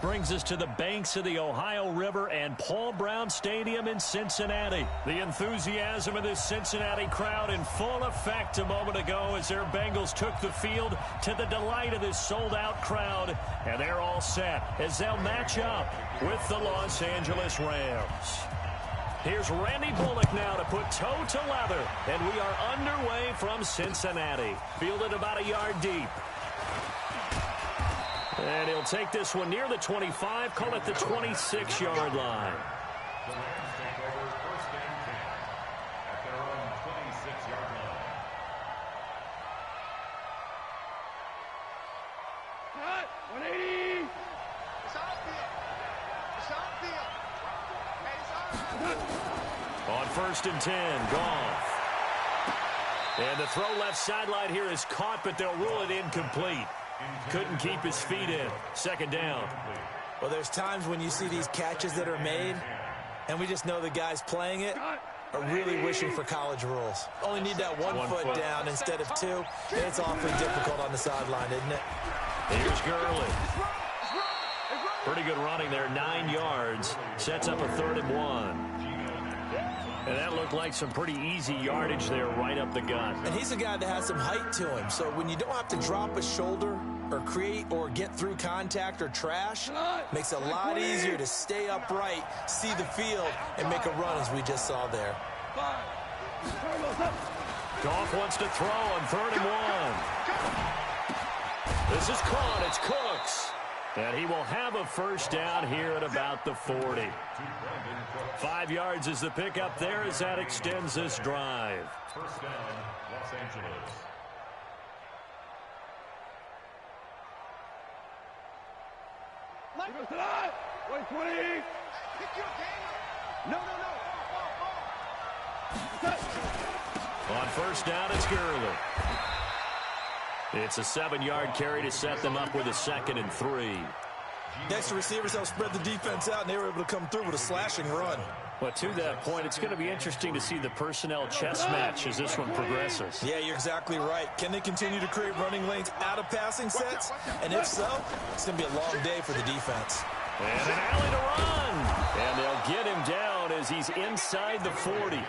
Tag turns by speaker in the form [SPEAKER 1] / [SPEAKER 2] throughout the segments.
[SPEAKER 1] brings us to the banks of the Ohio River and Paul Brown Stadium in Cincinnati. The enthusiasm of this Cincinnati crowd in full effect a moment ago as their Bengals took the field to the delight of this sold-out crowd. And they're all set as they'll match up with the Los Angeles Rams. Here's Randy Bullock now to put toe to leather. And we are underway from Cincinnati. Fielded about a yard deep. And he'll take this one near the 25, call it the 26-yard line.
[SPEAKER 2] The Rams take over first and 10 at their own 26-yard line.
[SPEAKER 3] Cut! 180!
[SPEAKER 1] On first and 10, Goff. And the throw left sideline here is caught, but they'll rule it incomplete. Couldn't keep his feet in. Second down.
[SPEAKER 4] Well, there's times when you see these catches that are made, and we just know the guys playing it are really wishing for college rules. Only need that one foot down instead of two, and it's awfully difficult on the sideline, isn't it?
[SPEAKER 1] Here's Gurley. Pretty good running there, 9 yards. Sets up a 3rd and 1. And that looked like some pretty easy yardage there right up the gut.
[SPEAKER 4] And he's a guy that has some height to him, so when you don't have to drop a shoulder or create or get through contact or trash, makes it a lot easier to stay upright, see the field, and make a run as we just saw there.
[SPEAKER 1] Goff wants to throw on 3rd and 1. This is caught. It's Cooks. And he will have a first down here at about the 40. 5 yards is the pickup there as that extends this drive.
[SPEAKER 2] First down, Los Angeles.
[SPEAKER 3] Wait, 20!
[SPEAKER 1] On first down, it's Gurley. It's a 7-yard carry to set them up with a 2nd and 3.
[SPEAKER 4] Next, the receivers helped spread the defense out, and they were able to come through with a slashing run.
[SPEAKER 1] Well, to that point, it's going to be interesting to see the personnel chess match as this one progresses.
[SPEAKER 4] Yeah, you're exactly right. Can they continue to create running lanes out of passing sets? And if so, it's going to be a long day for the defense.
[SPEAKER 1] And an alley to run. And they'll get him down as he's inside the 40.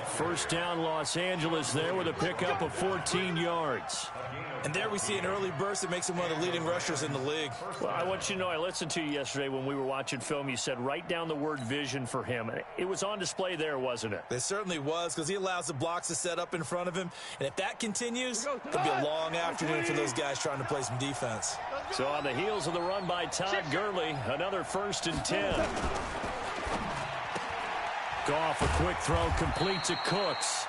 [SPEAKER 1] First down, Los Angeles there with a pickup of 14 yards.
[SPEAKER 4] And there we see an early burst that makes him one of the leading rushers in the league.
[SPEAKER 1] Well, I want you to know, I listened to you yesterday when we were watching film. You said write down the word vision for him. It was on display there, wasn't it?
[SPEAKER 4] It certainly was, because he allows the blocks to set up in front of him. And if that continues, it could be a long afternoon for those guys trying to play some defense.
[SPEAKER 1] So on the heels of the run by Todd Gurley, another 1st and 10. Goff, a quick throw, complete to Cooks.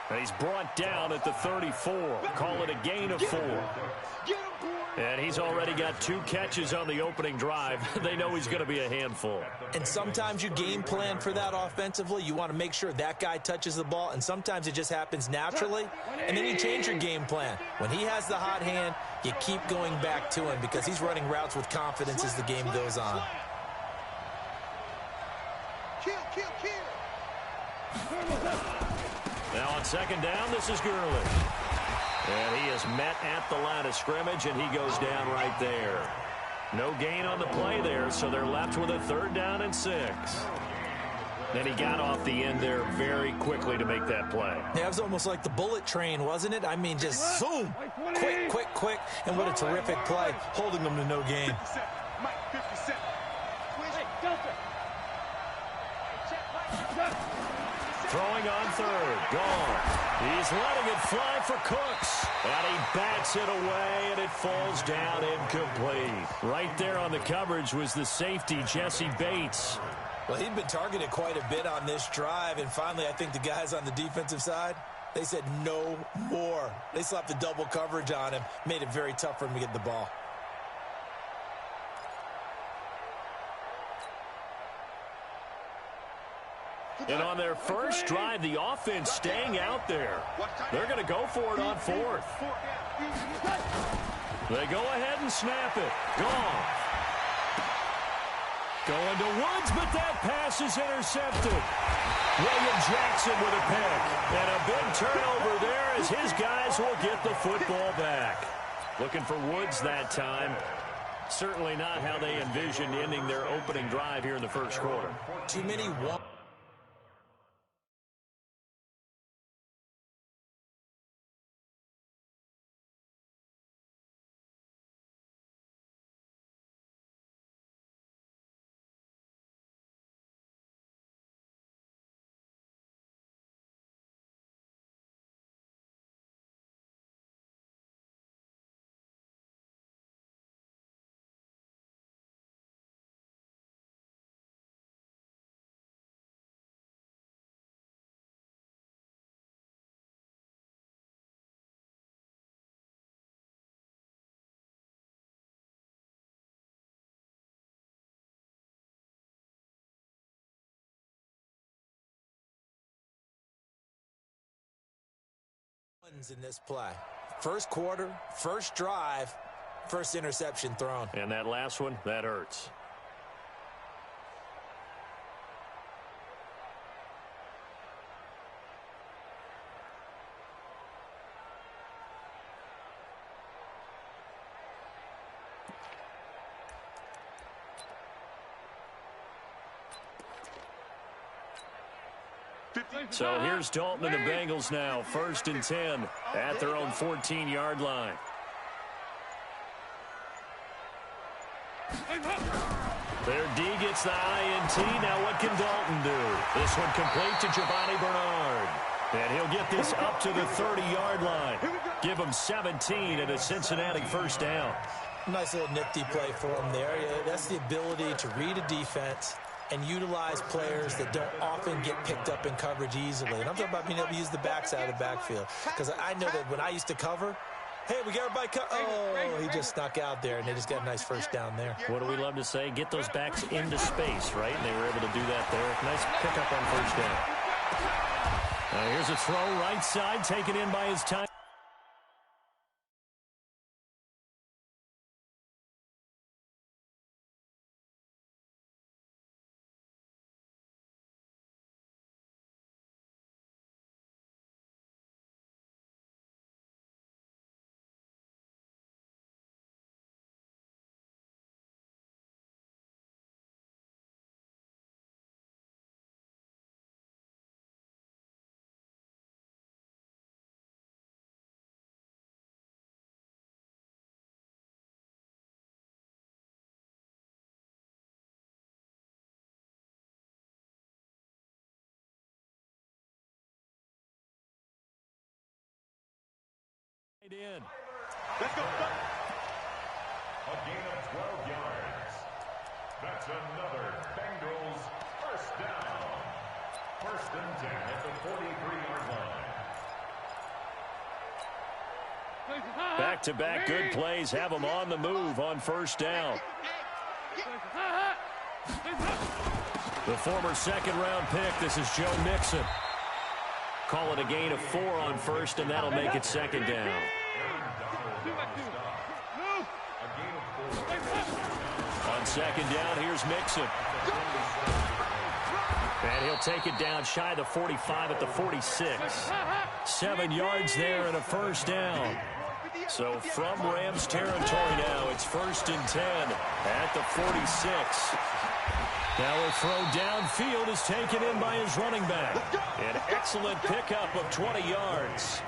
[SPEAKER 1] And he's brought down at the 34. Call it a gain of 4. And he's already got 2 catches on the opening drive. They know he's going to be a handful.
[SPEAKER 4] And sometimes you game plan for that offensively. You want to make sure that guy touches the ball, and sometimes it just happens naturally. And then you change your game plan. When he has the hot hand, you keep going back to him because he's running routes with confidence as the game goes on.
[SPEAKER 1] Now on 2nd down, this is Gurley. And he is met at the line of scrimmage, and he goes down right there. No gain on the play there, so they're left with a 3rd down and 6. Then he got off the end there very quickly to make that play.
[SPEAKER 4] Yeah, it was almost like the bullet train, wasn't it? I mean, just zoom, quick, quick, quick, and what a terrific play, holding them to no gain.
[SPEAKER 1] Throwing on 3rd, gone. He's letting it fly for Cooks. And he bats it away, and it falls down incomplete. Right there on the coverage was the safety, Jesse Bates.
[SPEAKER 4] Well, he'd been targeted quite a bit on this drive, and finally I think the guys on the defensive side, they said no more. They slapped the double coverage on him, made it very tough for him to get the ball.
[SPEAKER 1] And on their first drive, the offense staying out there. They're going to go for it on 4th. They go ahead and snap it. Gone. Going to Woods, but that pass is intercepted. William Jackson with a pick. And a big turnover there as his guys will get the football back. Looking for Woods that time. Certainly not how they envisioned ending their opening drive here in the first quarter.
[SPEAKER 4] Too many in this play. First quarter, first drive, first interception thrown.
[SPEAKER 1] And that last one, that hurts. So here's Dalton and the Bengals now, 1st and 10 at their own 14-yard line. Their D gets the INT. Now what can Dalton do? This one complete to Giovanni Bernard. And he'll get this up to the 30-yard line. Give him 17 and a Cincinnati first down.
[SPEAKER 4] Nice little nifty play for him there. That's the ability to read a defense and utilize players that don't often get picked up in coverage easily. And I'm talking about being able to use the backside of the backfield. Because I know that when I used to cover, hey, we got everybody oh, he just snuck out there, and they just got a nice first down there.
[SPEAKER 1] What do we love to say? Get those backs into space, right? And they were able to do that there. Nice pickup on first down. Here's a throw right side, taken in by his tight. In.
[SPEAKER 2] Let's go. A gain of 12 yards. That's another Bengals first down. 1st and 10 at the 43-yard line.
[SPEAKER 1] Back-to-back good plays have them on the move on first down. The former 2nd-round pick, this is Joe Mixon. Call it a gain of 4 on first, and that'll make it 2nd down. On 2nd down, here's Mixon. And he'll take it down shy of the 45 at the 46. 7 yards there and a first down. So from Rams territory now, it's 1st and 10 at the 46. Now a throw downfield is taken in by his running back. An excellent pickup of 20 yards.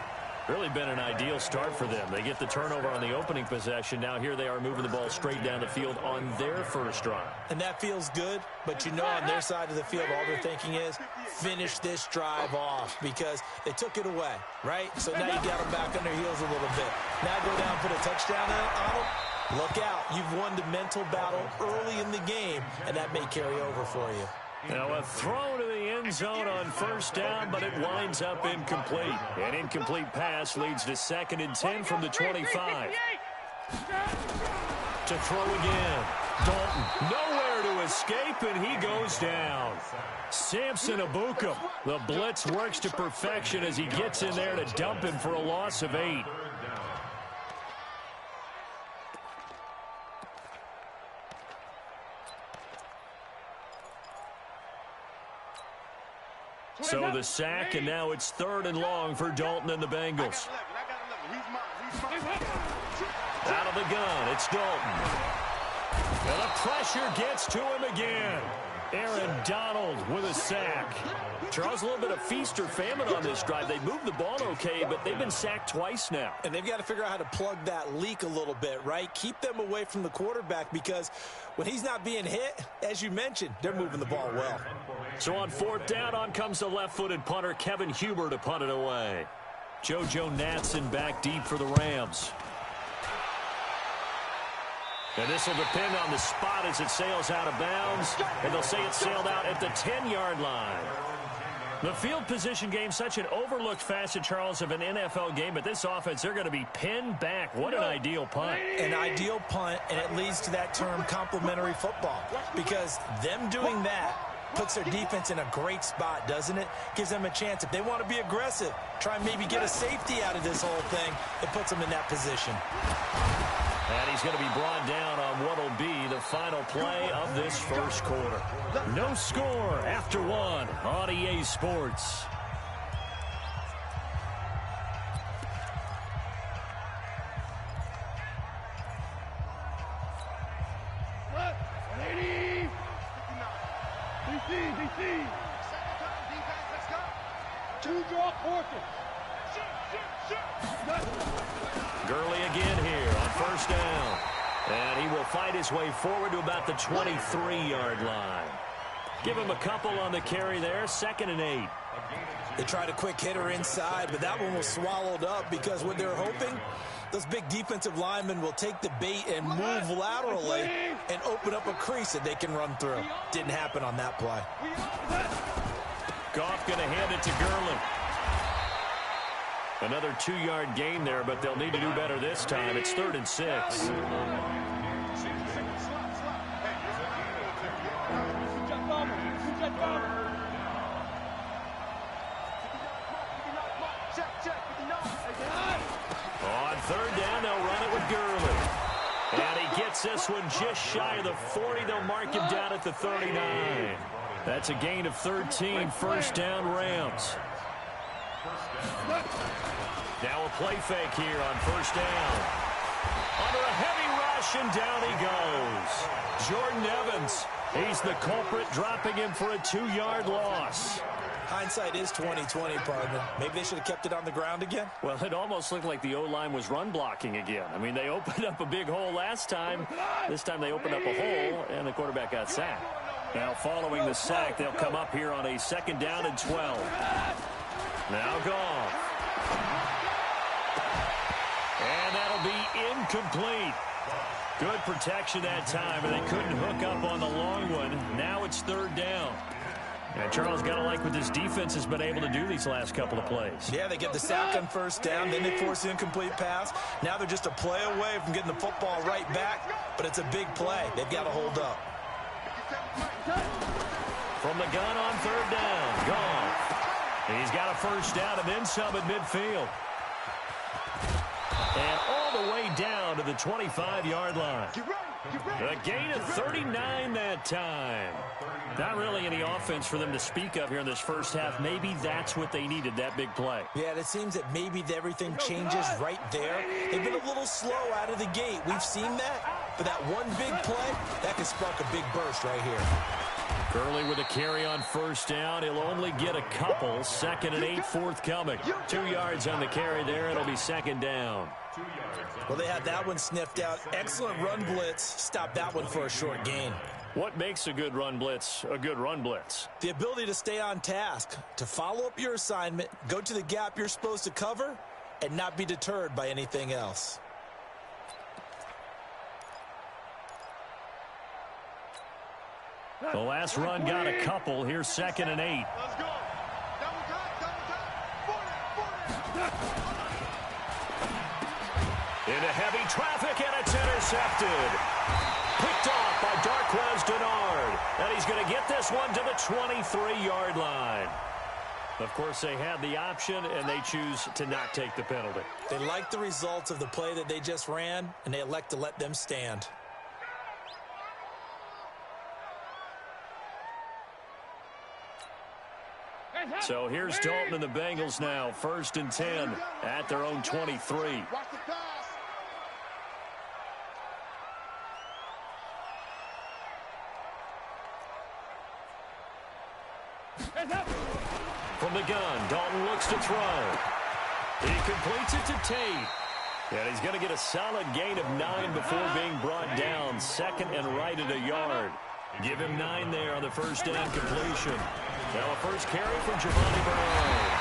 [SPEAKER 1] Really been an ideal start for them. They get the turnover on the opening possession. Now here they are moving the ball straight down the field on their first drive.
[SPEAKER 4] And that feels good, but you know on their side of the field, all they're thinking is finish this drive off because they took it away, right? So now you got them back on their heels a little bit. Now go down and put a touchdown on them. Look out. You've won the mental battle early in the game, and that may carry over for you.
[SPEAKER 1] Now a throw to the end zone on first down, but it winds up incomplete. An incomplete pass leads to 2nd and 10 from the 25. To throw again. Dalton nowhere to escape, and he goes down. Samson Abukum. The blitz works to perfection as he gets in there to dump him for a loss of 8. So the sack, and now it's 3rd and long for Dalton and the Bengals. Out of the gun, it's Dalton. And the pressure gets to him again. Aaron Donald with a sack. Charles, a little bit of feast or famine on this drive. They moved the ball okay, but they've been sacked twice now.
[SPEAKER 4] And they've got to figure out how to plug that leak a little bit, right? Keep them away from the quarterback because when he's not being hit, as you mentioned, they're moving the ball well.
[SPEAKER 1] So on fourth down, on comes the left-footed punter, Kevin Huber, to punt it away. JoJo Natson back deep for the Rams. And this will depend on the spot as it sails out of bounds. And they'll say it sailed out at the 10-yard line. The field position game, such an overlooked facet, Charles, of an NFL game. But this offense, they're going to be pinned back. What an ideal punt.
[SPEAKER 4] An ideal punt, and it leads to that term complementary football. Because them doing that puts their defense in a great spot, doesn't it? Gives them a chance. If they want to be aggressive, try and maybe get a safety out of this whole thing, it puts them in that position.
[SPEAKER 1] And he's going to be brought down on what will be the final play of this first quarter. No score after one on EA Sports.
[SPEAKER 3] Left, 180. DC. Two draw quarter.
[SPEAKER 1] Gurley again here on first down. And he will fight his way forward to about the 23-yard line. Give him a couple on the carry there. 2nd and 8.
[SPEAKER 4] They tried a quick hitter inside, but that one was swallowed up because what they're hoping, those big defensive linemen will take the bait and move laterally and open up a crease that they can run through. Didn't happen on that play.
[SPEAKER 1] Goff going to hand it to Gurley. Another 2-yard gain there, but they'll need to do better this time. It's 3rd and 6. On 3rd down, they'll run it with Gurley. And he gets this one just shy of the 40. They'll mark him down at the 39. That's a gain of 13. First down, Rams. Now a play fake here on first down. Under a heavy rush, and down he goes. Jordan Evans, he's the culprit, dropping him for a 2-yard loss.
[SPEAKER 4] Hindsight is 20/20, partner. Maybe they should have kept it on the ground again.
[SPEAKER 1] Well, it almost looked like the O-line was run blocking again. I mean, they opened up a big hole last time. This time they opened up a hole, and the quarterback got sacked. Now following the sack, they'll come up here on a 2nd down and 12. Now Goff. And that'll be incomplete. Good protection that time, and they couldn't hook up on the long one. Now it's 3rd down. And Charles, got to like what this defense has been able to do these last couple of plays.
[SPEAKER 4] Yeah, they get the sack on first down, then they force the incomplete pass. Now they're just a play away from getting the football right back, but it's a big play. They've got to hold up.
[SPEAKER 1] From the gun on 3rd down, Goff. He's got a first down and then some at midfield. And all the way down to the 25-yard line. A gain of 39 that time. Not really any offense for them to speak of here in this first half. Maybe that's what they needed, that big play.
[SPEAKER 4] Yeah, it seems that maybe everything changes right there. They've been a little slow out of the gate. We've seen that. But that one big play, that can spark a big burst right here.
[SPEAKER 1] Gurley with a carry on first down. He'll only get a couple. 2nd and 8 forthcoming. 2 yards on the carry there. It'll be 2nd down.
[SPEAKER 4] Well, they had that one sniffed out. Excellent run blitz. Stop that one for a short gain.
[SPEAKER 1] What makes a good run blitz a good run blitz?
[SPEAKER 4] The ability to stay on task, to follow up your assignment, go to the gap you're supposed to cover, and not be deterred by anything else.
[SPEAKER 1] The last run got a couple. Here's 2nd and 8.
[SPEAKER 3] Let's go. Double time.
[SPEAKER 1] Into heavy traffic, and it's intercepted. Picked off by Darquez Denard. And he's going to get this one to the 23-yard line. Of course, they had the option, and they choose to not take the penalty.
[SPEAKER 4] They like the results of the play that they just ran, and they elect to let them stand.
[SPEAKER 1] So here's Dalton and the Bengals now. 1st and 10 at their own 23. From the gun, Dalton looks to throw. He completes it to Tate. And he's going to get a solid gain of 9 before being brought down. Second and right at a yard. Give him 9 there on the first down completion. Now a first carry from Giovanni Bernard.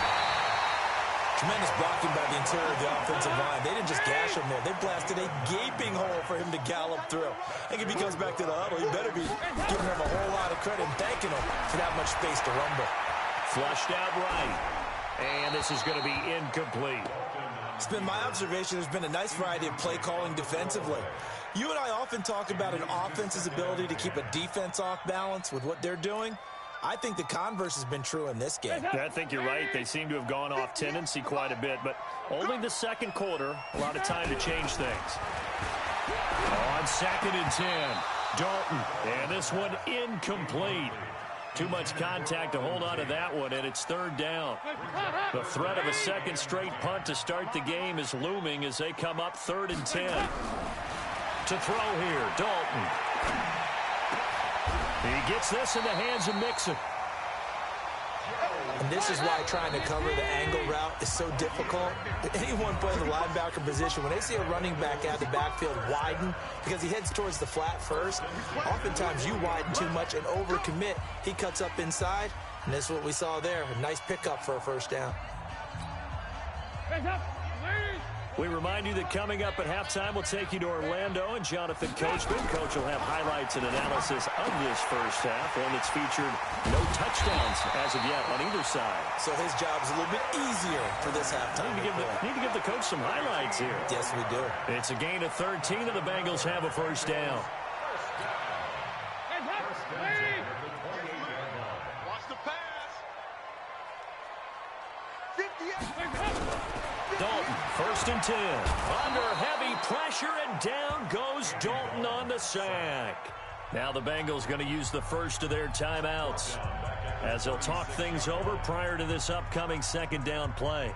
[SPEAKER 4] Tremendous blocking by the interior of the offensive line. They didn't just gash him there. They blasted a gaping hole for him to gallop through. I think if he comes back to the huddle, he better be giving him a whole lot of credit and thanking him for that much space to rumble.
[SPEAKER 1] Flushed out right. And this is going to be incomplete.
[SPEAKER 4] It's been my observation there's been a nice variety of play calling defensively. You and I often talk about an offense's ability to keep a defense off balance with what they're doing. I think the converse has been true in this game.
[SPEAKER 1] I think you're right. They seem to have gone off tendency quite a bit, but only the second quarter, a lot of time to change things. On 2nd and 10, Dalton, and this one incomplete. Too much contact to hold on to that one, and it's 3rd down. The threat of a second straight punt to start the game is looming as they come up 3rd and 10. To throw here, Dalton. He gets this in the hands of Mixon.
[SPEAKER 4] And this is why trying to cover the angle route is so difficult. Anyone playing the linebacker position, when they see a running back out of the backfield widen because he heads towards the flat first, oftentimes you widen too much and overcommit. He cuts up inside, and this is what we saw there. A nice pickup for a first down.
[SPEAKER 1] We remind you that coming up at halftime, we'll take you to Orlando, and Jonathan Coachman. Coach will have highlights and analysis of this first half, one that's featured no touchdowns as of yet on either side.
[SPEAKER 4] So his job is a little bit easier for this halftime.
[SPEAKER 1] Need to give the coach some highlights here.
[SPEAKER 4] Yes, we do.
[SPEAKER 1] It's a gain of 13, and the Bengals have a first down.
[SPEAKER 3] Watch the pass. 58.
[SPEAKER 1] Dalton, 1st and 10. Under heavy pressure, and down goes Dalton on the sack. Now the Bengals going to use the first of their timeouts as they'll talk things over prior to this upcoming 2nd down play.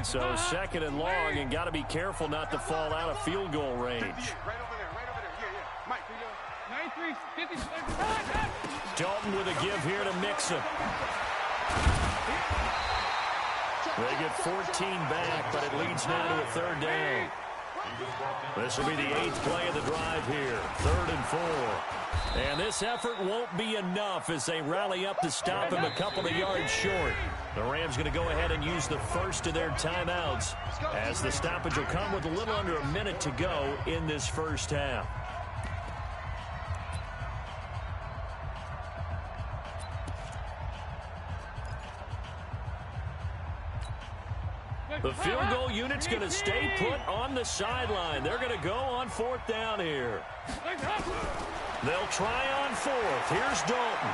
[SPEAKER 1] So 2nd and long, and got to be careful not to fall out of field goal range.
[SPEAKER 3] Right over there. Yeah. Mike, 93, 50.
[SPEAKER 1] Dalton with a give here to Mixon. They get 14 back, but it leads now to a 3rd down. This will be the 8th play of the drive here. 3rd and 4. And this effort won't be enough as they rally up to stop him a couple of yards short. The Rams going to go ahead and use the first of their timeouts as the stoppage will come with a little under a minute to go in this first half. The field goal unit's going to stay put on the sideline. They're going to go on 4th down here. They'll try on 4th. Here's Dalton.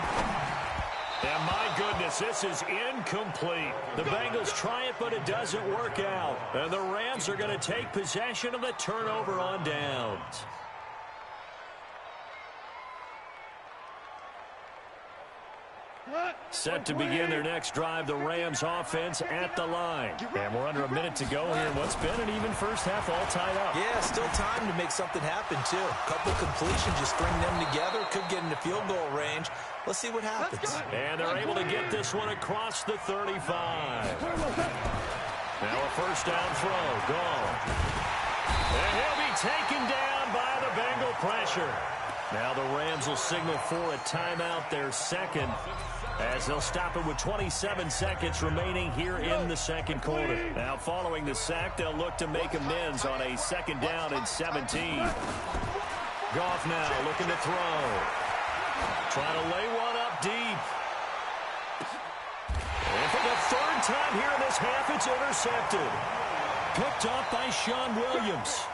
[SPEAKER 1] And my goodness, this is incomplete. The Bengals try it, but it doesn't work out. And the Rams are going to take possession of the turnover on downs. Set to begin their next drive, the Rams offense at the line. And we're under a minute to go here. What's been an even first half all tied up.
[SPEAKER 4] Yeah, still time to make something happen, too. A couple completions, you string them together, could get into field goal range. Let's see what happens.
[SPEAKER 1] And they're able to get this one across the 35. Now a first down throw, gone. And he'll be taken down by the Bengal pressure. Now the Rams will signal for a timeout, their second, as they'll stop it with 27 seconds remaining here in the second quarter. Now following the sack, they'll look to make amends on a 2nd down and 17. Goff now looking to throw. Trying to lay one up deep. And for the 3rd time here in this half, it's intercepted. Picked up by Sean Williams.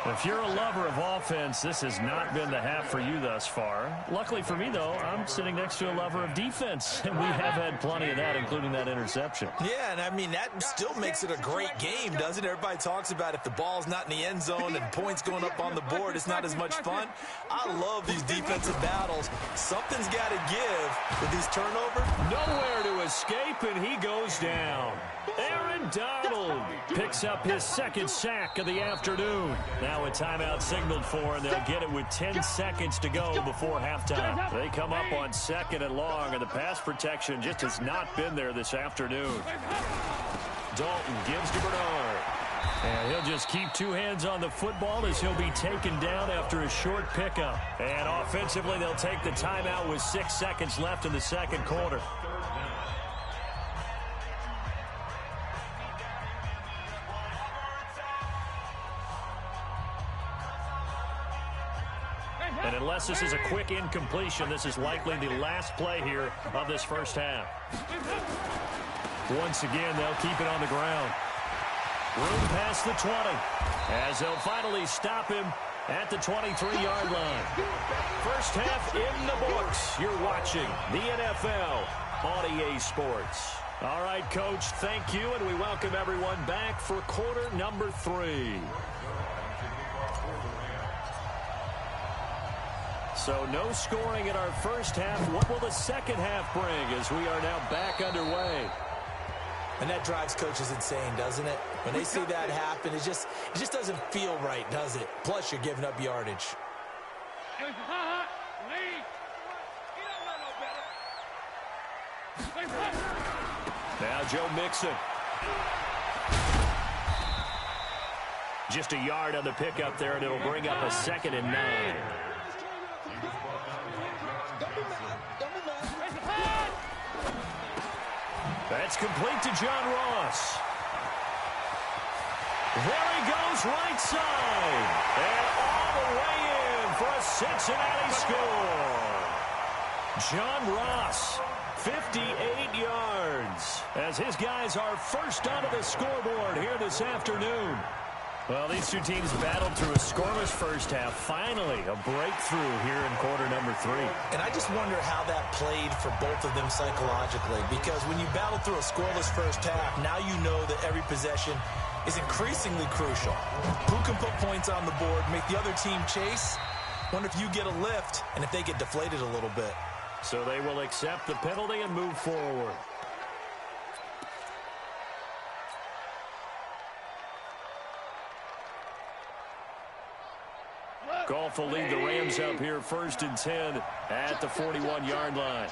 [SPEAKER 1] If you're a lover of offense, this has not been the half for you thus far. Luckily for me, though, I'm sitting next to a lover of defense, and we have had plenty of that, including that interception.
[SPEAKER 4] Yeah, and I mean, that still makes it a great game, doesn't it? Everybody talks about if the ball's not in the end zone and points going up on the board, it's not as much fun. I love these defensive battles. Something's got to give with these turnovers.
[SPEAKER 1] Nowhere to escape, escape, and he goes down. Aaron Donald picks up his second sack of the afternoon. Now a timeout signaled for, and they'll get it with 10 seconds to go before halftime. They come up on 2nd and long, and the pass protection just has not been there this afternoon. Dalton gives to Bernard. And he'll just keep two hands on the football as he'll be taken down after a short pickup. And offensively, they'll take the timeout with 6 seconds left in the second quarter. And unless this is a quick incompletion, this is likely the last play here of this first half. Once again, they'll keep it on the ground. Room past the 20, as they'll finally stop him at the 23-yard line. First half in the books. You're watching the NFL on EA Sports. All right, Coach, thank you, and we welcome everyone back for quarter number 3. So no scoring in our first half. What will the second half bring as we are now back underway?
[SPEAKER 4] And that drives coaches insane, doesn't it? When they see that happen, it just doesn't feel right, does it? Plus, you're giving up yardage.
[SPEAKER 1] Now Joe Mixon. Just a yard on the pickup there, and it'll bring up a 2nd and 9. That's complete to John Ross. There he goes, right side. And all the way in for a Cincinnati score. John Ross, 58 yards, as his guys are first onto the scoreboard here this afternoon. Well, these two teams battled through a scoreless first half. Finally, a breakthrough here in quarter number 3.
[SPEAKER 4] And I just wonder how that played for both of them psychologically, because when you battle through a scoreless first half, now you know that every possession is increasingly crucial. Who can put points on the board, make the other team chase? Wonder if you get a lift and if they get deflated a little bit.
[SPEAKER 1] So they will accept the penalty and move forward. Goff will lead the Rams up here 1st and 10 at the 41-yard line.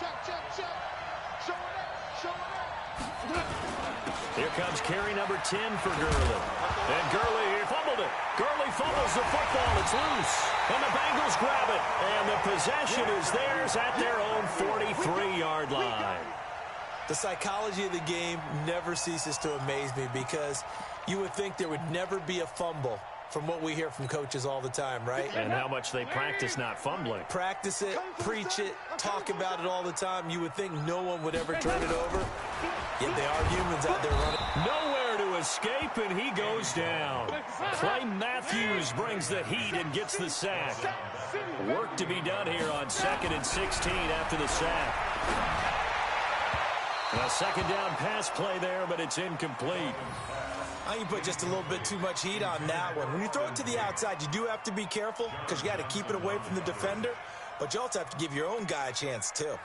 [SPEAKER 1] Here comes carry number 10 for Gurley. And Gurley fumbled it. Gurley fumbles the football. It's loose. And the Bengals grab it. And the possession is theirs at their own 43-yard line.
[SPEAKER 4] The psychology of the game never ceases to amaze me, because you would think there would never be a fumble from what we hear from coaches all the time, right?
[SPEAKER 1] And how much they practice not fumbling.
[SPEAKER 4] Practice it, preach it, talk about it all the time. You would think no one would ever turn it over. Yet they are humans out there running.
[SPEAKER 1] Nowhere to escape, and he goes down. Clay Matthews brings the heat and gets the sack. Work to be done here on 2nd and 16 after the sack. A 2nd down pass play there, but it's incomplete.
[SPEAKER 4] I think you put just a little bit too much heat on that one. When you throw it to the outside, you do have to be careful, because you got to keep it away from the defender, but you also have to give your own guy a chance too.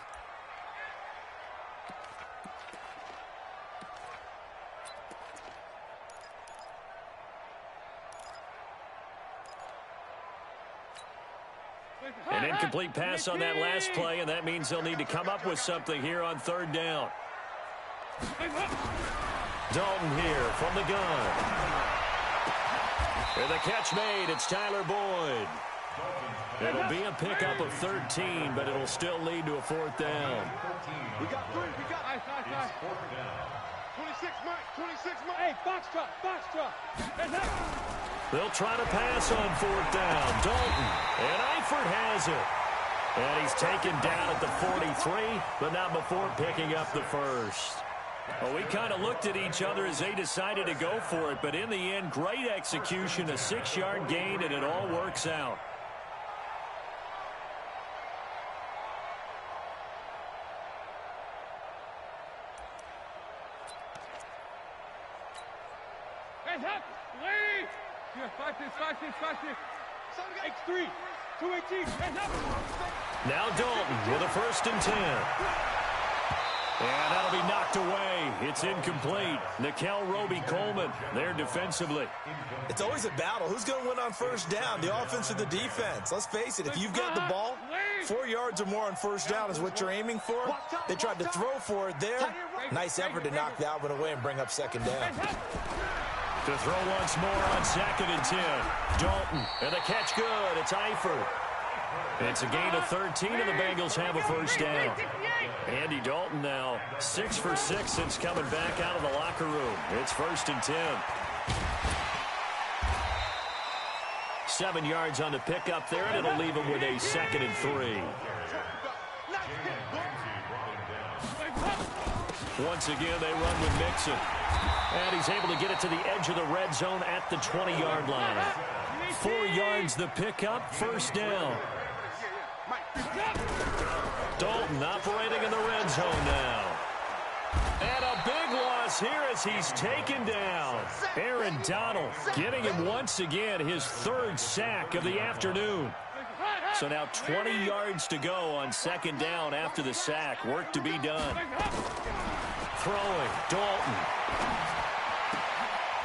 [SPEAKER 1] An incomplete pass on that last play, and that means they'll need to come up with something here on 3rd down. Dalton here from the gun. And the catch made. It's Tyler Boyd. It'll be a pickup of 13, but it'll still lead to a 4th down.
[SPEAKER 3] We got 3. We got 26 Mike. 26 Mike. Hey, box truck.
[SPEAKER 1] They'll try to pass on 4th down. Dalton. And Eifert has it. And he's taken down at the 43, but not before picking up the first. Well, we kind of looked at each other as they decided to go for it, but in the end, great execution, a 6-yard gain, and it all works out.
[SPEAKER 3] Hands up. Lead. Yeah, 5-6. X3. 218. Hands up.
[SPEAKER 1] Now Dalton with a 1st and 10. And that'll be knocked away. It's incomplete. Nickel Roby-Coleman there defensively.
[SPEAKER 4] It's always a battle. Who's going to win on first down, the offense or the defense? Let's face it, if you've got the ball, 4 yards or more on first down is what you're aiming for. They tried to throw for it there. Nice effort to knock that one away and bring up second down.
[SPEAKER 1] To throw once more on 2nd and 10. Dalton, and the catch good. It's Eifert. It's a gain of 13, and the Bengals have a first down. Andy Dalton now 6 for 6 since coming back out of the locker room. It's 1st and 10. 7 yards on the pickup there, and it'll leave him with a 2nd and 3. Once again, they run with Mixon. And he's able to get it to the edge of the red zone at the 20-yard line. 4 yards the pickup, first down. Dalton operating in the red zone now. And a big loss here as he's taken down. Aaron Donald getting him once again his 3rd sack of the afternoon. So now 20 yards to go on 2nd down after the sack. Work to be done. Throwing, Dalton.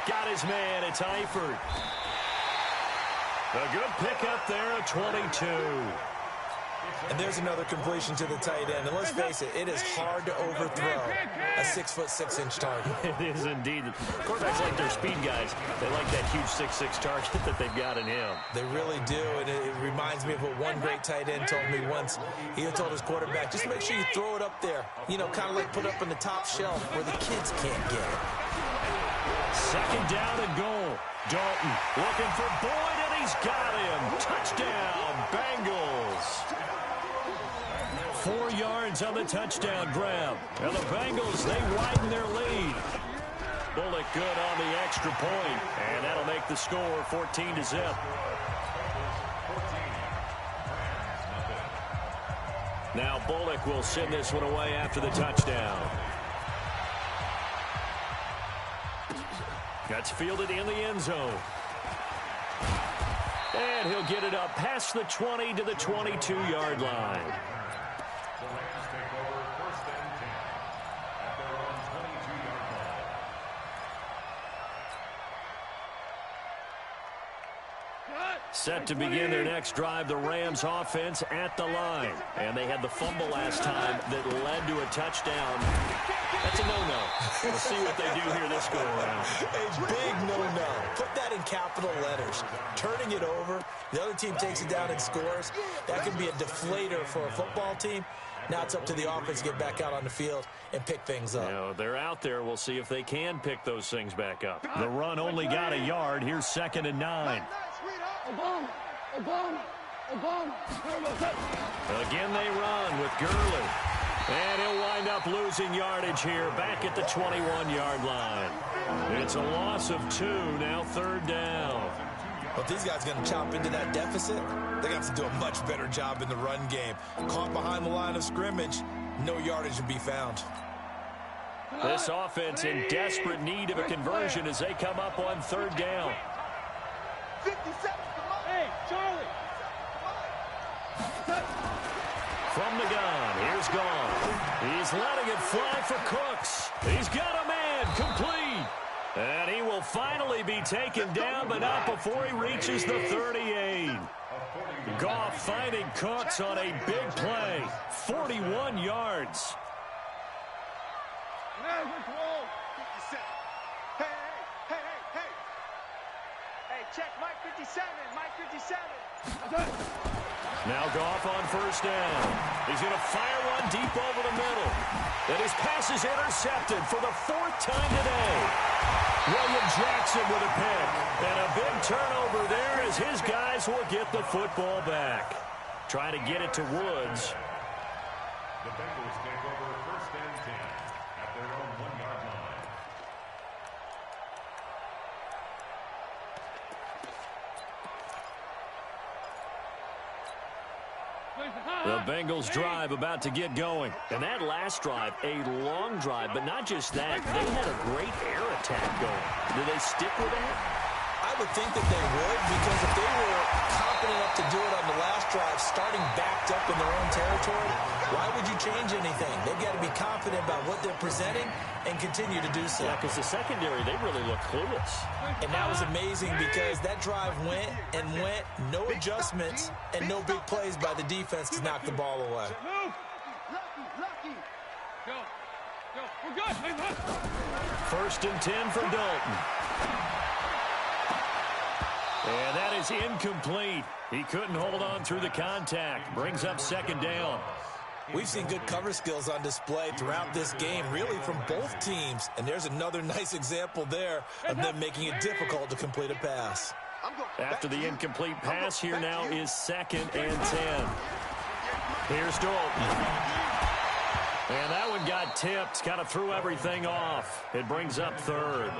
[SPEAKER 1] Got his man, it's Eifert. A good pickup there at 22.
[SPEAKER 4] And there's another completion to the tight end. And let's face it, it is hard to overthrow a 6'6" target.
[SPEAKER 1] It is indeed. Quarterbacks like their speed guys. They like that huge 6'6" target that they've got in him.
[SPEAKER 4] They really do, and it reminds me of what one great tight end told me once. He told his quarterback, just make sure you throw it up there. You know, kind of like put up on the top shelf where the kids can't get it.
[SPEAKER 1] 2nd down and goal. Dalton looking for Boyd, and he's got him. Touchdown, Bengals. 4 yards on the touchdown grab. And the Bengals, they widen their lead. Bullock good on the extra point. And that'll make the score 14-0. Now Bullock will send this one away after the touchdown. That's fielded in the end zone. And he'll get it up past the 20 to the 22-yard line.
[SPEAKER 2] The Rams take over 1st and 10 at their own 22-yard line.
[SPEAKER 1] Set to begin their next drive, the Rams offense at the line. And they had the fumble last time that led to a touchdown. That's a no-no. We'll see what they do here this go-around.
[SPEAKER 4] A big no-no. Put that in capital letters. Turning it over, the other team takes it down and scores. That can be a deflator for a football team. Now it's up to the offense to get back out on the field and pick things up.
[SPEAKER 1] You know, they're out there. We'll see if they can pick those things back up. The run only got a yard. Here's 2nd and 9. Again they run with Gurley. And he'll wind up losing yardage here back at the 21-yard line. It's a loss of 2, now 3rd down.
[SPEAKER 4] But these guys going to chop into that deficit, they're going to have to do a much better job in the run game. Caught behind the line of scrimmage, no yardage to be found.
[SPEAKER 1] This offense in desperate need of a conversion as they come up on 3rd down.
[SPEAKER 3] 57. Hey, Charlie.
[SPEAKER 1] From the gun, here's Gone. He's letting it fly for Cooks. He's got a man, complete. And he will finally be taken down, but not before he reaches the 38. Goff finding Cooks on a big play. 41 yards.
[SPEAKER 3] Hey, check Mike 57. Mike 57.
[SPEAKER 1] Now Goff on 1st down. He's going to fire one deep over the middle. And his pass is intercepted for the 4th time today. William Jackson with a pick. And a big turnover there as his guys will get the football back. Try to get it to Woods.
[SPEAKER 2] The Bengals take over 1st and 10 at their own 1-yard line.
[SPEAKER 1] The Bengals drive about to get going. And that last drive, a long drive, but not just that. They had a great air attack going. Do they stick with that?
[SPEAKER 4] I would think that they would, because if they were confident enough to do it on the last drive, starting backed up in their own territory, why would you change anything? They've got to be confident about what they're presenting and continue to do so.
[SPEAKER 1] Yeah, because the secondary, they really look clueless.
[SPEAKER 4] And that was amazing because that drive went and went, no adjustments and no big plays by the defense to knock the ball away.
[SPEAKER 3] We're good.
[SPEAKER 1] First and 10 for Dalton. And that is incomplete. He couldn't hold on through the contact. Brings up second down.
[SPEAKER 4] We've seen good cover skills on display throughout this game, really from both teams. And there's another nice example there of them making it difficult to complete a pass.
[SPEAKER 1] After the incomplete pass, here now is second and 10. Here's Dalton. And that one got tipped, kind of threw everything off. It brings up third.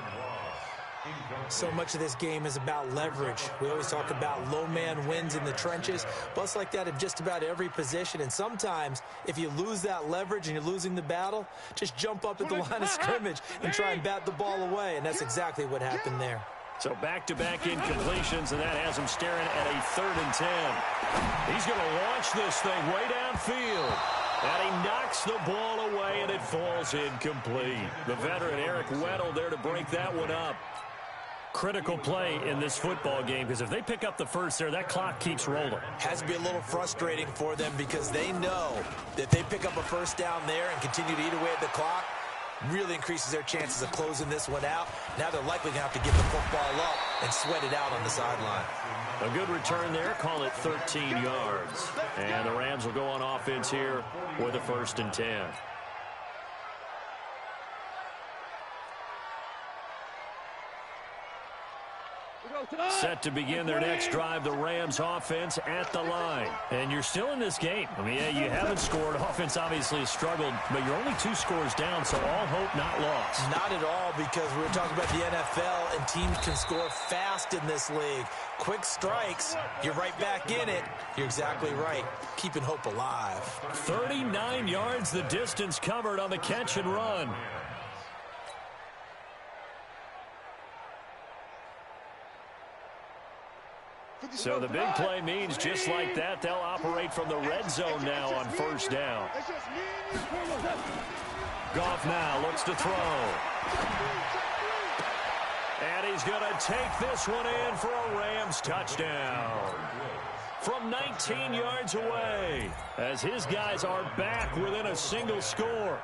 [SPEAKER 4] So much of this game is about leverage. We always talk about low man wins in the trenches, but it's like that at just about every position. And sometimes, if you lose that leverage and you're losing the battle, just jump up at the line of scrimmage and try and bat the ball away. And that's exactly what happened there.
[SPEAKER 1] So back-to-back incompletions, and that has him staring at a 3rd and 10. He's going to launch this thing way downfield. And he knocks the ball away, and it falls incomplete. The veteran Eric Weddle there to break that one up. Critical play in this football game, because if they pick up the first there, that clock keeps rolling.
[SPEAKER 4] Has to be a little frustrating for them because they know that if they pick up a first down there and continue to eat away at the clock, really increases their chances of closing this one out. Now they're likely going to have to give the football up and sweat it out on the sideline.
[SPEAKER 1] A good return there, call it 13 yards. And the Rams will go on offense here with a 1st and 10. Set to begin their next drive, the Rams offense at the line. And you're still in this game. I mean, yeah, you haven't scored. Offense obviously has struggled, but you're only 2 scores down, so all hope not lost.
[SPEAKER 4] Not at all, because we were talking about the NFL, and teams can score fast in this league. Quick strikes, you're right back in it. You're exactly right. Keeping hope alive.
[SPEAKER 1] 39 yards the distance covered on the catch and run. So the big play means just like that, they'll operate from the red zone now on first down. Goff now looks to throw. And he's going to take this one in for a Rams touchdown. From 19 yards away, as his guys are back within a single score.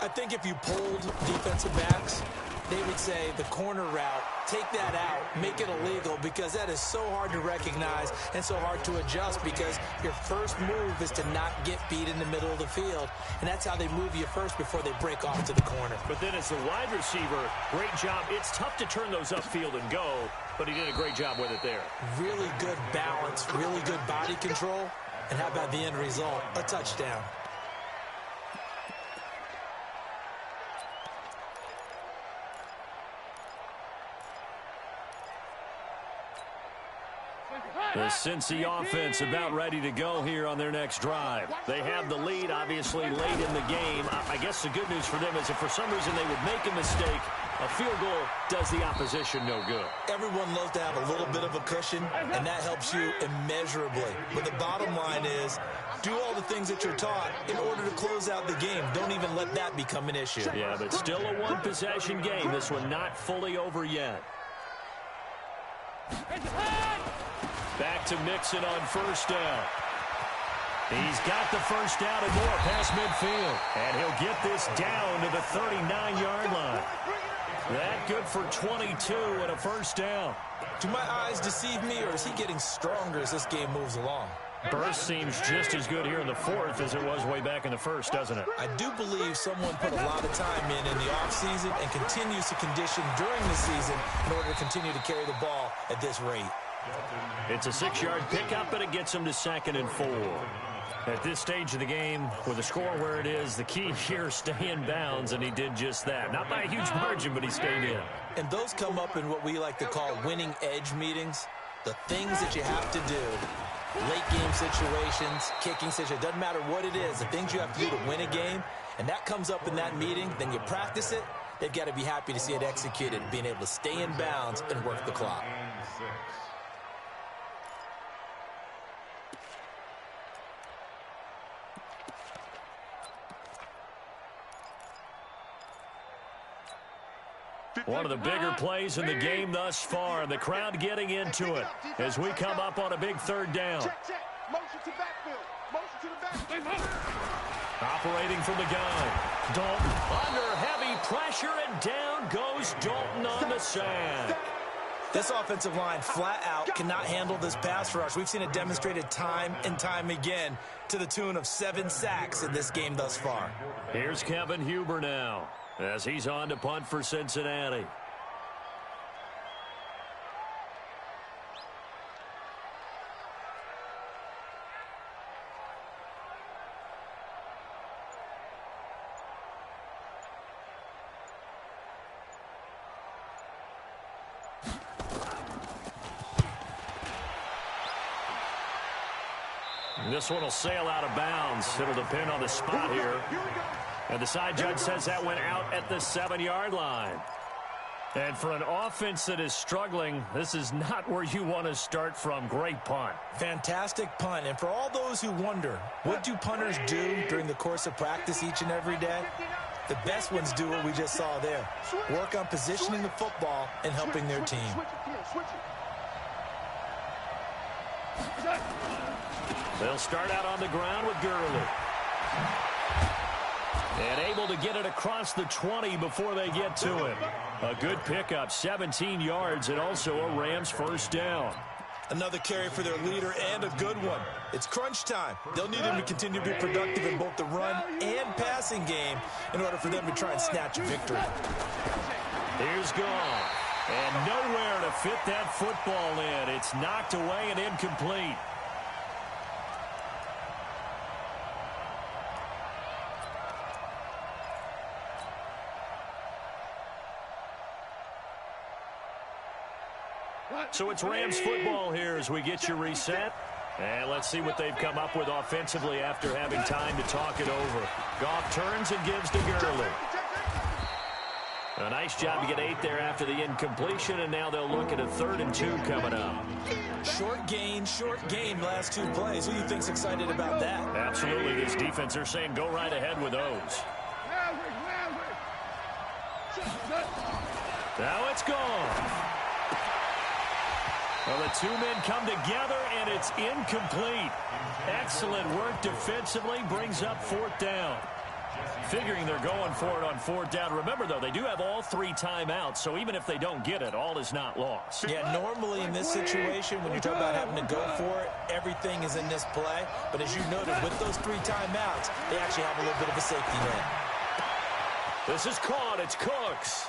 [SPEAKER 4] I think if you polled defensive backs, they would say the corner route, take that out, make it illegal, because that is so hard to recognize and so hard to adjust, because your first move is to not get beat in the middle of the field, and that's how they move you first before they break off to the corner.
[SPEAKER 1] But then as the wide receiver, great job. It's tough to turn those upfield and go, but he did a great job with it there.
[SPEAKER 4] Really good balance, really good body control, and how about the end result? A touchdown.
[SPEAKER 1] The Cincy offense about ready to go here on their next drive. They have the lead, obviously, late in the game. I guess the good news for them is if for some reason they would make a mistake, a field goal does the opposition no good.
[SPEAKER 4] Everyone loves to have a little bit of a cushion, and that helps you immeasurably. But the bottom line is, do all the things that you're taught in order to close out the game. Don't even let that become an issue.
[SPEAKER 1] Yeah, but still a one-possession game. This one not fully over yet. Back to Mixon on first down. He's got the first down and more past midfield. And he'll get this down to the 39-yard line. That good for 22 and a first down.
[SPEAKER 4] Do my eyes deceive me, or is he getting stronger as this game moves along?
[SPEAKER 1] Burst seems just as good here in the fourth as it was way back in the first, doesn't it?
[SPEAKER 4] I do believe someone put a lot of time in the offseason and continues to condition during the season in order to continue to carry the ball at this rate.
[SPEAKER 1] It's a 6-yard pickup, and it gets him to 2nd and 4. At this stage of the game, with the score where it is, the key here, stay in bounds, and he did just that. Not by a huge margin, but he stayed in.
[SPEAKER 4] And those come up in what we like to call winning edge meetings. The things that you have to do, late game situations, kicking situations, doesn't matter what it is, the things you have to do to win a game, and that comes up in that meeting, then you practice it. They've got to be happy to see it executed, being able to stay in bounds and work the clock.
[SPEAKER 2] 6.
[SPEAKER 1] One of the bigger plays in the game thus far, and the crowd getting into it as we come up on a big third down.
[SPEAKER 3] Motion to backfield. Motion to the backfield.
[SPEAKER 1] Operating from the gun. Dalton under heavy pressure, and down goes Dalton on the sack.
[SPEAKER 4] This offensive line flat out cannot handle this pass rush. We've seen it demonstrated time and time again to the tune of 7 sacks in this game thus far.
[SPEAKER 1] Here's Kevin Huber now as he's on to punt for Cincinnati. This one will sail out of bounds. It'll depend on the spot here. And the side judge says that went out at the 7-yard line. And for an offense that is struggling, this is not where you want to start from. Great punt.
[SPEAKER 4] Fantastic punt. And for all those who wonder, what do punters do during the course of practice each and every day? The best ones do what we just saw there. Work on positioning the football and helping their team.
[SPEAKER 1] They'll start out on the ground with Gurley. And able to get it across the 20 before they get to him. A good pickup, 17 yards, and also a Rams first down.
[SPEAKER 4] Another carry for their leader, and a good one. It's crunch time. They'll need him to continue to be productive in both the run and passing game in order for them to try and snatch a victory.
[SPEAKER 1] Here's Goff. And nowhere to fit that football in. It's knocked away and incomplete. So it's Rams football here as we get you reset. And let's see what they've come up with offensively after having time to talk it over. Goff turns and gives to Gurley. A nice job to get 8 there after the incompletion, and now they'll look at a 3rd and 2 coming up.
[SPEAKER 4] Short gain, last 2 plays. Who do you think's excited about that?
[SPEAKER 1] Absolutely. This defense, they're saying go right ahead with those. Now it's gone. Well, the 2 men come together, and it's incomplete. Excellent work defensively, brings up 4th down. Figuring they're going for it on 4th down. Remember, though, they do have all 3 timeouts, so even if they don't get it, all is not lost.
[SPEAKER 4] Yeah, normally in this situation, when you talk about having to go for it, everything is in this play. But as you noted, with those 3 timeouts, they actually have a little bit of a safety net.
[SPEAKER 1] This is caught. It's Cooks.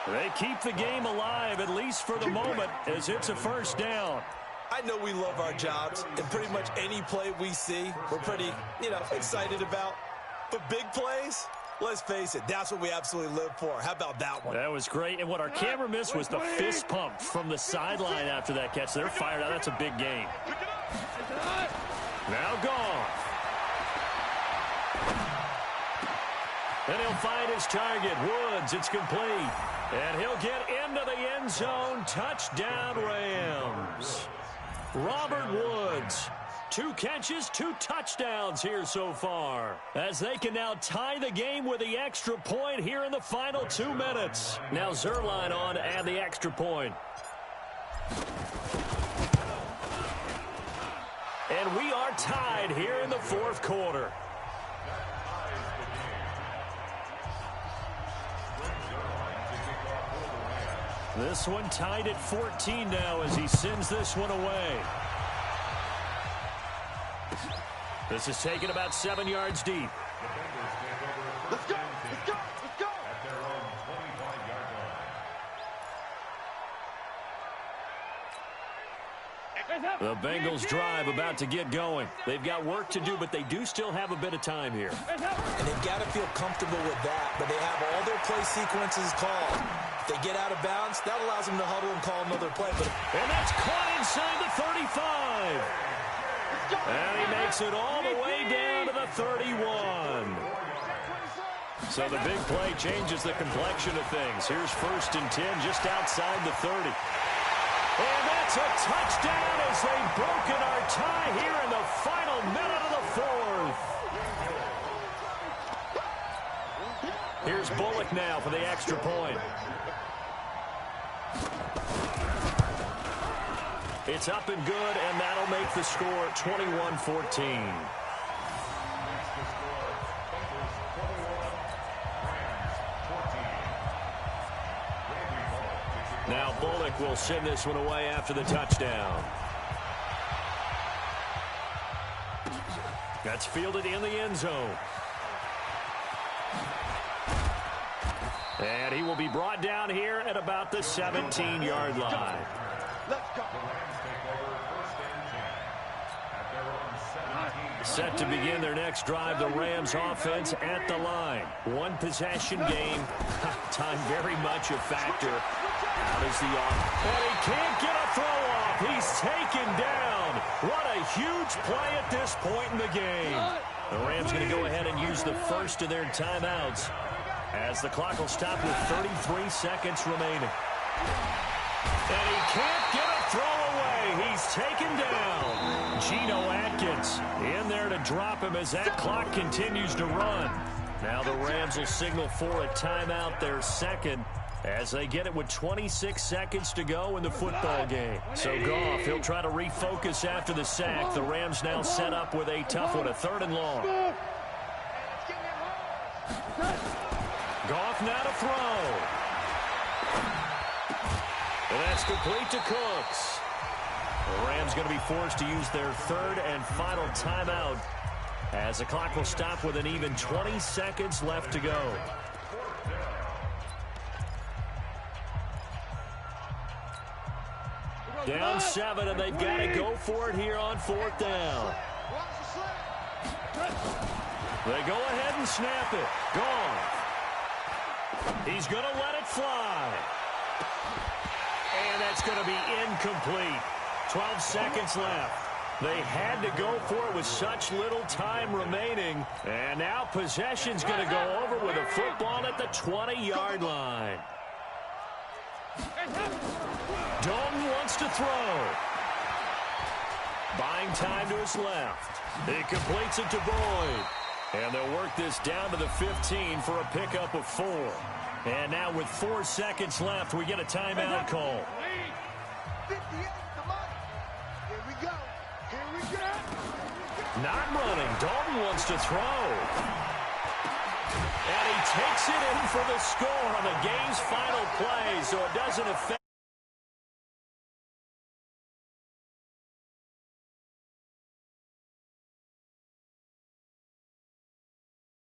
[SPEAKER 1] They keep the game alive, at least for the moment, as it's a first down.
[SPEAKER 4] I know we love our jobs, and pretty much any play we see, we're pretty, excited about. But big plays, let's face it, that's what we absolutely live for. How about that one?
[SPEAKER 1] That was great, and what our camera missed was the fist pump from the sideline after that catch. They're fired out. That's a big game. Now Goff. And he'll find his target. Woods, it's complete. And he'll get into the end zone. Touchdown, Rams. Robert Woods. 2 catches, 2 touchdowns here so far. As they can now tie the game with the extra point here in the final 2 minutes. Now Zerline on to add the extra point. And we are tied here in the 4th quarter. This one tied at 14 now as he sends this one away. This is taken about 7 yards deep.
[SPEAKER 3] Let's go, let's go, let's go.
[SPEAKER 2] At their own 25-yard line.
[SPEAKER 1] The Bengals drive about to get going. They've got work to do, but they do still have a bit of time here.
[SPEAKER 4] And they've got to feel comfortable with that, but they have all their play sequences called. If they get out of bounds, that allows them to huddle and call another play.
[SPEAKER 1] And that's caught inside the 35. And he makes it all the way down to the 31. So the big play changes the complexion of things. Here's 1st and 10 just outside the 30. And that's a touchdown as they've broken our tie here in the final minute of the 4th. Here's Bullock now for the extra point. It's up and good, and that'll make the score 21-14. Now Bullock will send this one away after the touchdown. That's fielded in the end zone. And he will be brought down here at about the 17-yard line.
[SPEAKER 3] Let's go.
[SPEAKER 1] Set to begin their next drive, the Rams offense at the line. One possession game. Time very much a factor. How does the and he can't get a throw off. He's taken down. What a huge play at this point in the game. The Rams going to go ahead and use the first of their timeouts as the clock will stop with 33 seconds remaining. And he can't get a throw away. He's taken down. Geno Atkins in there to drop him as that clock continues to run. Now the Rams will signal for a timeout, their second, as they get it with 26 seconds to go in the football game. So Goff, he'll try to refocus after the sack. The Rams now set up with a tough one, a 3rd and long. Goff now to throw. And that's complete to Cooks. The Rams going to be forced to use their 3rd and final timeout as the clock will stop with an even 20 seconds left to go. Down 7, and they've got to go for it here on 4th down. They go ahead and snap it. Gone. He's going to let it fly. And that's going to be incomplete. 12 seconds left. They had to go for it with such little time remaining. And now possession's going to go over with a football at the 20-yard line. Dalton wants to throw. Buying time to his left. He completes it to Boyd. And they'll work this down to the 15 for a pickup of 4. And now with 4 seconds left, we get a timeout call.
[SPEAKER 3] 58, come on. Here we go. Here we go.
[SPEAKER 1] Not running. Dalton wants to throw. And he takes it in for the score on the game's final play, so it doesn't affect